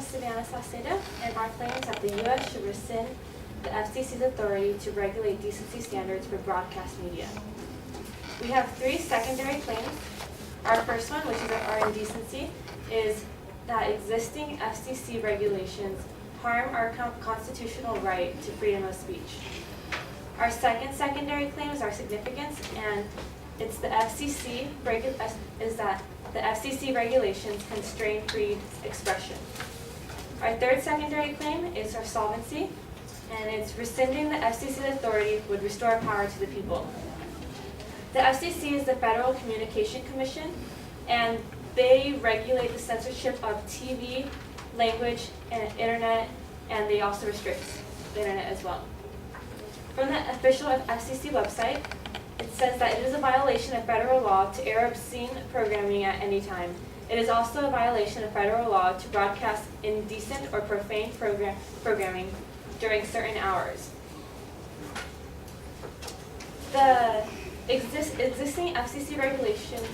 Savannah Saucedo, and our claim is that the U.S. should rescind the FCC's authority to regulate decency standards for broadcast media. We have three secondary claims. Our first one, which is our indecency, is that existing FCC regulations harm our constitutional right to freedom of speech. Our second secondary claim is our significance, and it's the FCC is that the FCC regulations constrain free expression. Our third secondary claim is our solvency, and it's rescinding the FCC's authority would restore power to the people. The FCC is the Federal Communication Commission, and they regulate the censorship of TV, language, and internet, and they also restrict the internet as well. From the official FCC website, it says that it is a violation of federal law to air obscene programming at any time. It is also a violation of federal law to broadcast indecent or profane programming during certain hours. The existing FCC regulations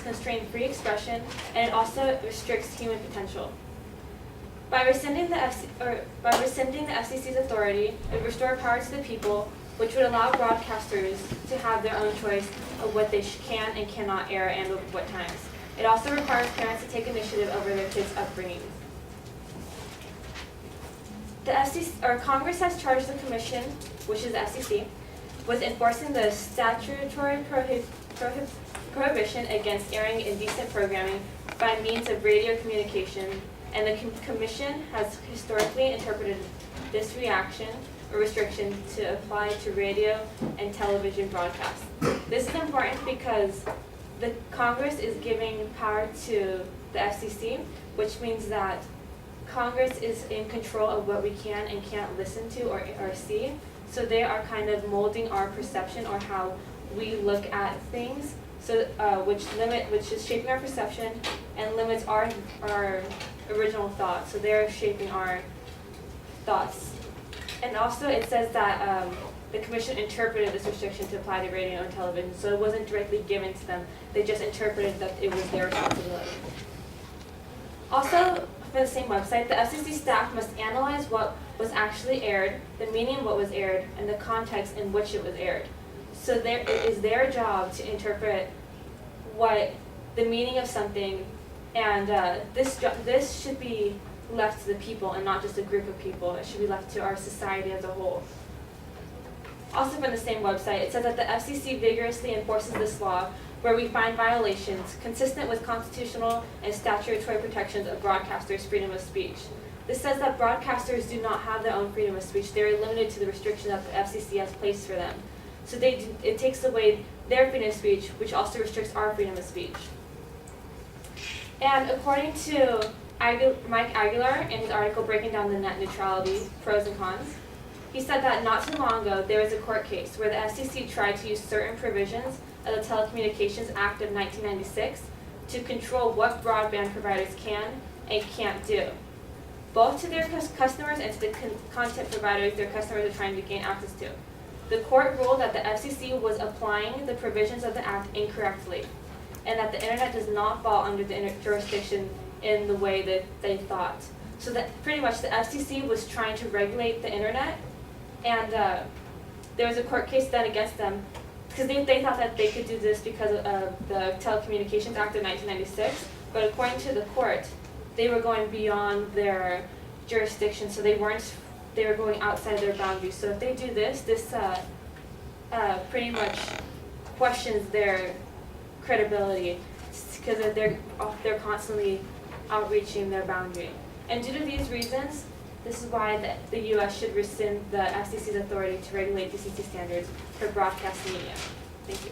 constrain free expression, and it also restricts human potential. By rescinding the FCC's authority, it would restore power to the people, which would allow broadcasters to have their own choice of what they can and cannot air and at what times. It also requires parents to take initiative over their kids' upbringing. The Congress has charged the Commission, which is the FCC, with enforcing the statutory prohibition against airing indecent programming by means of radio communication, and the Commission has historically interpreted this restriction to apply to radio and television broadcasts. This is important because the Congress is giving power to the FCC, which means that Congress is in control of what we can and can't listen to or see. So they are kind of molding our perception or how we look at things, so which is shaping our perception and limits our original thoughts. So they're shaping our thoughts. And also it says that the Commission interpreted this restriction to apply to radio and television, so it wasn't directly given to them. They just interpreted that it was their responsibility. Also, for the same website, the FCC staff must analyze what was actually aired, the meaning of what was aired, and the context in which it was aired. So it is their job to interpret what the meaning of something, and this should be left to the people and not just a group of people. It should be left to our society as a whole. Also from the same website, it says that the FCC vigorously enforces this law where we find violations consistent with constitutional and statutory protections of broadcasters' freedom of speech. This says that broadcasters do not have their own freedom of speech. They are limited to the restrictions that the FCC has placed for them. So it takes away their freedom of speech, which also restricts our freedom of speech. And according to Mike Aguilar in his article breaking down the net neutrality pros and cons, he said that not too long ago there was a court case where the FCC tried to use certain provisions of the Telecommunications Act of 1996 to control what broadband providers can and can't do, both to their customers and to the content providers their customers are trying to gain access to. The court ruled that the FCC was applying the provisions of the Act incorrectly, and that the internet does not fall under the jurisdiction in the way that they thought. So that pretty much the FCC was trying to regulate the internet, and there was a court case done against them because they thought that they could do this because of the Telecommunications Act of 1996, but according to the court, they were going beyond their jurisdiction, so they were going outside their boundaries. So if they do this pretty much questions their credibility because they're constantly outreaching their boundary. And due to these reasons, this is why the U.S. should rescind the FCC's authority to regulate decency standards for broadcast media. Thank you.